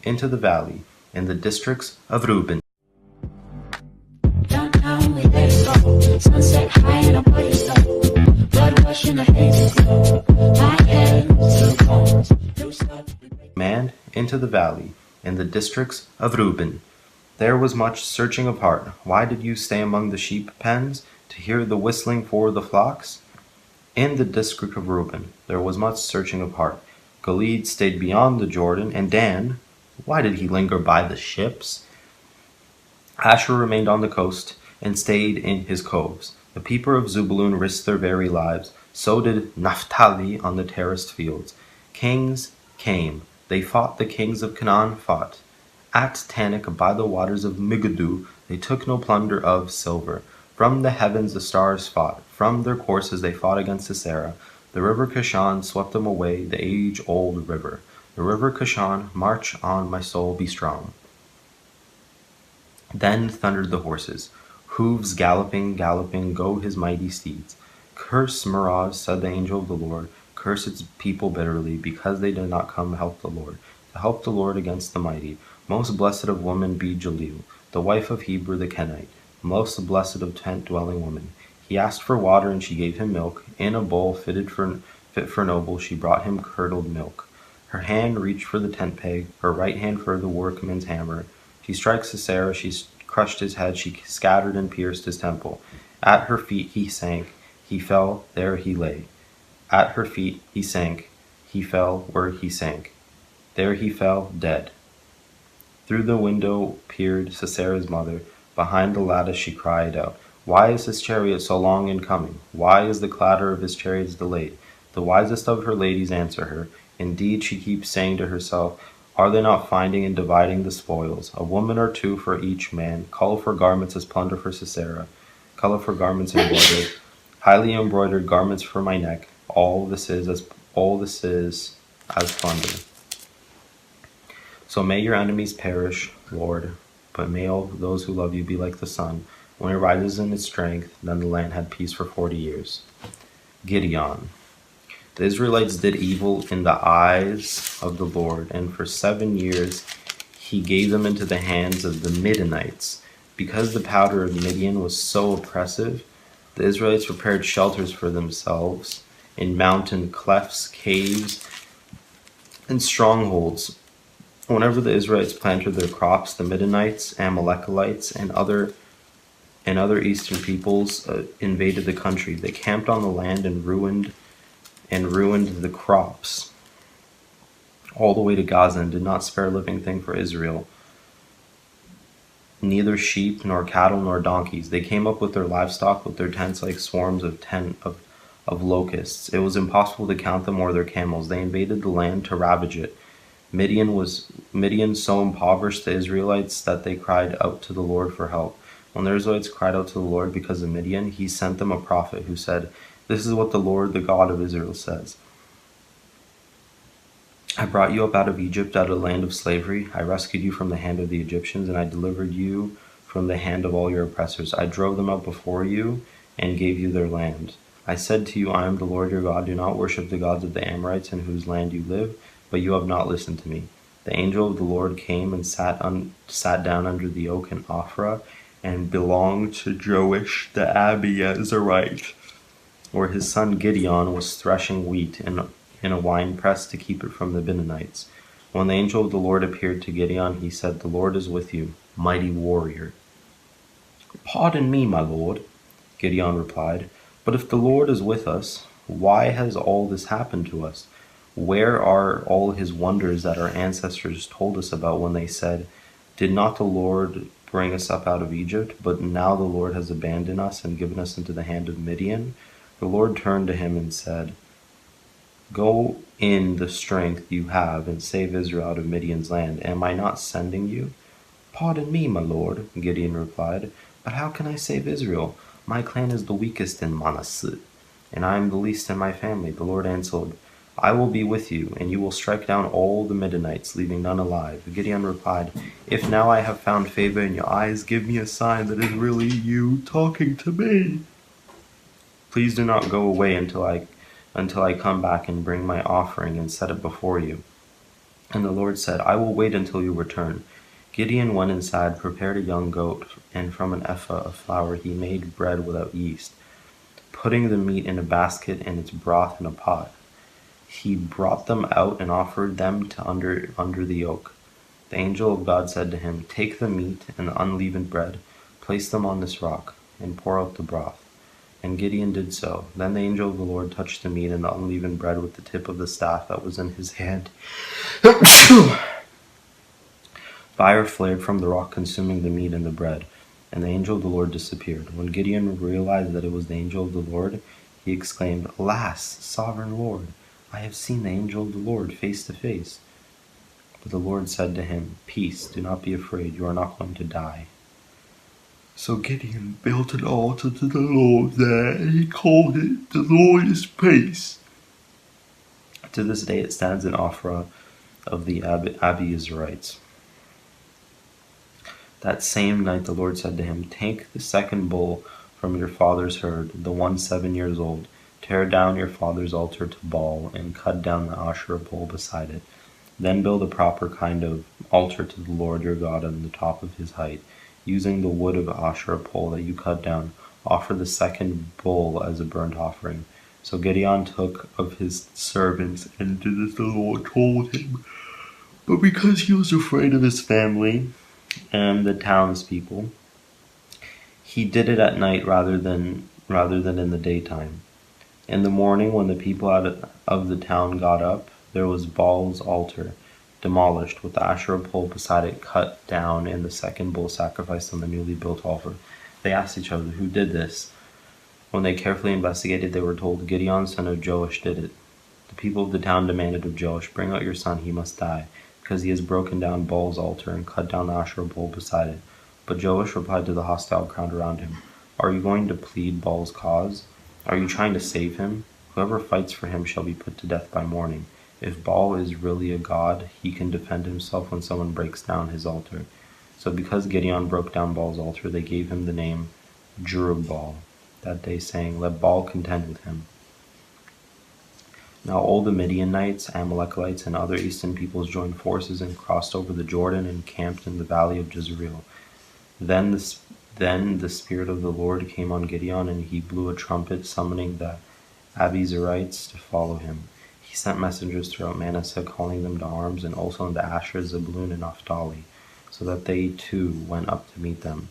into the valley, in the districts of Reuben. Downtown we let it go. Sunset high and a party slow. Blood rush in the haze glow. My hands to the bones. Man into the valley, in the districts of Reuben. There was much searching of heart. Why did you stay among the sheep pens, to hear the whistling for the flocks? In the district of Reuben there was much searching of heart. Gilead stayed beyond the Jordan, and Dan, why did he linger by the ships? Asher remained on the coast, and stayed in his coves. The people of Zebulun risked their very lives. So did Naphtali on the terraced fields. Kings came. They fought, the kings of Canaan fought. At Tanakh by the waters of Megiddo they took no plunder of silver. From the heavens the stars fought. From their courses they fought against Sisera. The river Kishon swept them away, the age-old river. The river Kishon, march on, my soul, be strong. Then thundered the horses. Hooves galloping, galloping, go his mighty steeds. Curse Meroz, said the angel of the Lord. Curse its people bitterly, because they did not come to help the Lord against the mighty. Most blessed of women be Jaleel, the wife of Heber the Kenite, most blessed of tent-dwelling women. He asked for water, and she gave him milk. In a bowl fit for noble, she brought him curdled milk. Her hand reached for the tent peg, her right hand for the workman's hammer. She struck Sisera, she crushed his head, she scattered and pierced his temple. At her feet he sank, he fell, there he lay. At her feet he sank, he fell where he sank. There he fell, dead. Through the window peered Sisera's mother. Behind the lattice she cried out, why is his chariot so long in coming? Why is the clatter of his chariots delayed? The wisest of her ladies answer her. Indeed, she keeps saying to herself, are they not finding and dividing the spoils? A woman or two for each man. Colorful garments as plunder for Sisera. Colorful garments embroidered. Highly embroidered garments for my neck. All this is as plunder. So may your enemies perish, Lord, but may all those who love you be like the sun. When it rises in its strength, then the land had peace for 40 years. Gideon. The Israelites did evil in the eyes of the Lord, and for 7 years he gave them into the hands of the Midianites. Because the powder of Midian was so oppressive, the Israelites prepared shelters for themselves in mountain clefts, caves, and strongholds. Whenever the Israelites planted their crops, the Midianites, Amalekites, and other eastern peoples invaded the country. They camped on the land and ruined the crops all the way to Gaza, and did not spare a living thing for Israel, neither sheep nor cattle nor donkeys. They came up with their livestock, with their tents like swarms of locusts. It was impossible to count them or their camels. They invaded the land to ravage it. Midian so impoverished the Israelites that they cried out to the Lord for help. When the Israelites cried out to the Lord because of Midian, he sent them a prophet who said, this is what the Lord, the God of Israel, says. I brought you up out of Egypt, out of the land of slavery. I rescued you from the hand of the Egyptians, and I delivered you from the hand of all your oppressors. I drove them out before you and gave you their land. I said to you, I am the Lord your God. Do not worship the gods of the Amorites in whose land you live, but you have not listened to me. The angel of the Lord came and sat down under the oak in Ophrah, and belonged to Joash the Abiezrite, where his son Gideon was threshing wheat in a winepress to keep it from the Midianites. When the angel of the Lord appeared to Gideon, he said, the Lord is with you, mighty warrior. Pardon me, my lord, Gideon replied, but if the Lord is with us, why has all this happened to us? Where are all his wonders that our ancestors told us about when they said, did not the Lord bring us up out of Egypt? But now the Lord has abandoned us and given us into the hand of Midian. The Lord turned to him and said, go in the strength you have and save Israel out of Midian's land. Am I not sending you? Pardon me, my lord, Gideon replied, but how can I save Israel? My clan is the weakest in Manasseh, and I am the least in my family. The Lord answered, I will be with you, and you will strike down all the Midianites, leaving none alive. Gideon replied, if now I have found favor in your eyes, give me a sign that it is really you talking to me. Please do not go away until I come back and bring my offering and set it before you. And the Lord said, I will wait until you return. Gideon went inside, prepared a young goat, and from an ephah of flour he made bread without yeast, putting the meat in a basket and its broth in a pot. He brought them out and offered them to under the oak. The angel of God said to him, Take the meat and the unleavened bread, place them on this rock, and pour out the broth. And Gideon did so. Then the angel of the Lord touched the meat and the unleavened bread with the tip of the staff that was in his hand. Fire flared from the rock, consuming the meat and the bread, and the angel of the Lord disappeared. When Gideon realized that it was the angel of the Lord, he exclaimed, Alas, sovereign Lord, I have seen the angel of the Lord face to face. But the Lord said to him, Peace, do not be afraid, you are not going to die. So Gideon built an altar to the Lord there, and he called it the Lord is Peace. To this day it stands in Ophrah of the Abiezrites. That same night the Lord said to him, Take the second bull from your father's herd, the one 7 years old, tear down your father's altar to Baal, and cut down the Asherah pole beside it. Then build a proper kind of altar to the Lord your God on the top of his height. Using the wood of Asherah pole that you cut down, offer the second bull as a burnt offering. So Gideon took of his servants and did as the Lord told him. But because he was afraid of his family and the townspeople, he did it at night rather than in the daytime. In the morning, when the people out of the town got up, there was Baal's altar demolished, with the Asherah pole beside it cut down, and the second bull sacrificed on the newly built altar. They asked each other, Who did this? When they carefully investigated, they were told, Gideon, son of Joash, did it. The people of the town demanded of Joash, Bring out your son, he must die, because he has broken down Baal's altar and cut down the Asherah pole beside it. But Joash replied to the hostile crowd around him, Are you going to plead Baal's cause? Are you trying to save him? Whoever fights for him shall be put to death by morning. If Baal is really a god, he can defend himself when someone breaks down his altar. So because Gideon broke down Baal's altar, they gave him the name Jerubbaal that day, saying, Let Baal contend with him. Now all the Midianites, Amalekites, and other eastern peoples joined forces and crossed over the Jordan and camped in the valley of Jezreel. Then the Spirit of the Lord came on Gideon, and he blew a trumpet, summoning the Abiezrites to follow him. He sent messengers throughout Manasseh, calling them to arms, and also into Asher, Zebulun, and Naphtali, so that they too went up to meet them.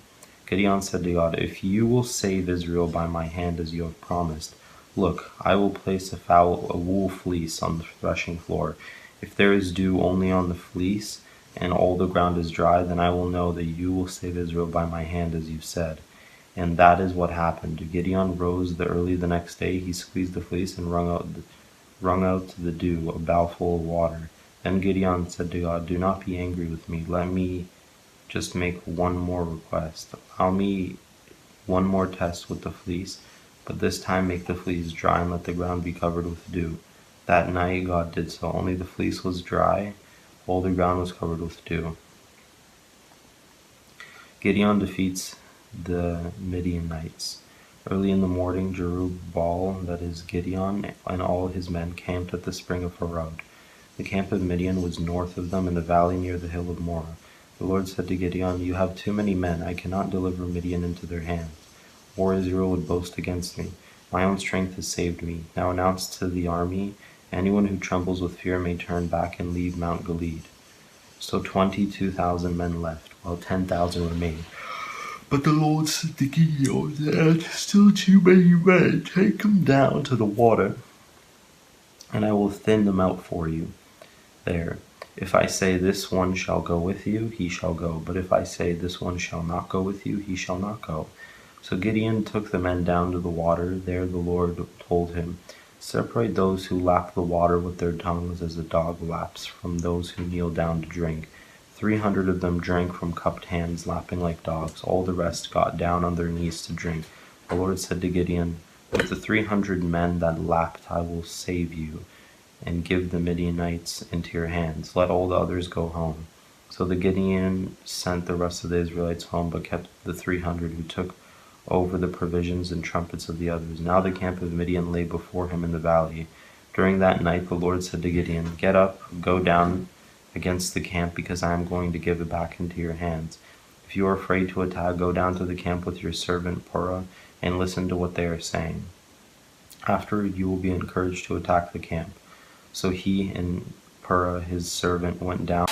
Gideon said to God, If you will save Israel by my hand as you have promised, look, I will place a wool fleece on the threshing floor. If there is dew only on the fleece, and all the ground is dry, then I will know that you will save Israel by my hand as you said. And that is what happened. Gideon rose early the next day, he squeezed the fleece and wrung out the dew, a bowlful of water. Then Gideon said to God, Do not be angry with me. Let me just make one more request. Allow me one more test with the fleece, but this time make the fleece dry and let the ground be covered with dew. That night God did so. Only the fleece was dry, all the ground was covered with dew. Gideon defeats the Midianites. Early in the morning, Jerubbaal, that is Gideon, and all his men camped at the spring of Harod. The camp of Midian was north of them in the valley near the hill of Moreh. The Lord said to Gideon, You have too many men. I cannot deliver Midian into their hands, or Israel would boast against me. My own strength has saved me. Now announce to the army, Anyone who trembles with fear may turn back and leave Mount Gilead. So 22,000 men left, while 10,000 remained. But the Lord said to Gideon, There are still too many men. Take them down to the water, and I will thin them out for you there. If I say this one shall go with you, he shall go. But if I say this one shall not go with you, he shall not go. So Gideon took the men down to the water. There the Lord told him, Separate those who lap the water with their tongues as a dog laps from those who kneel down to drink. 300 of them drank from cupped hands, lapping like dogs. All the rest got down on their knees to drink. The Lord said to Gideon, With the 300 men that lapped I will save you, and give the Midianites into your hands. Let all the others go home. So the Gideon sent the rest of the Israelites home, but kept the 300 who took over the provisions and trumpets of the others. Now the camp of Midian lay before him in the valley. During that night the Lord said to Gideon, Get up, go down against the camp, because I am going to give it back into your hands. If you are afraid to attack, go down to the camp with your servant Purah and listen to what they are saying. Afterward, you will be encouraged to attack the camp." So he and Purah, his servant, went down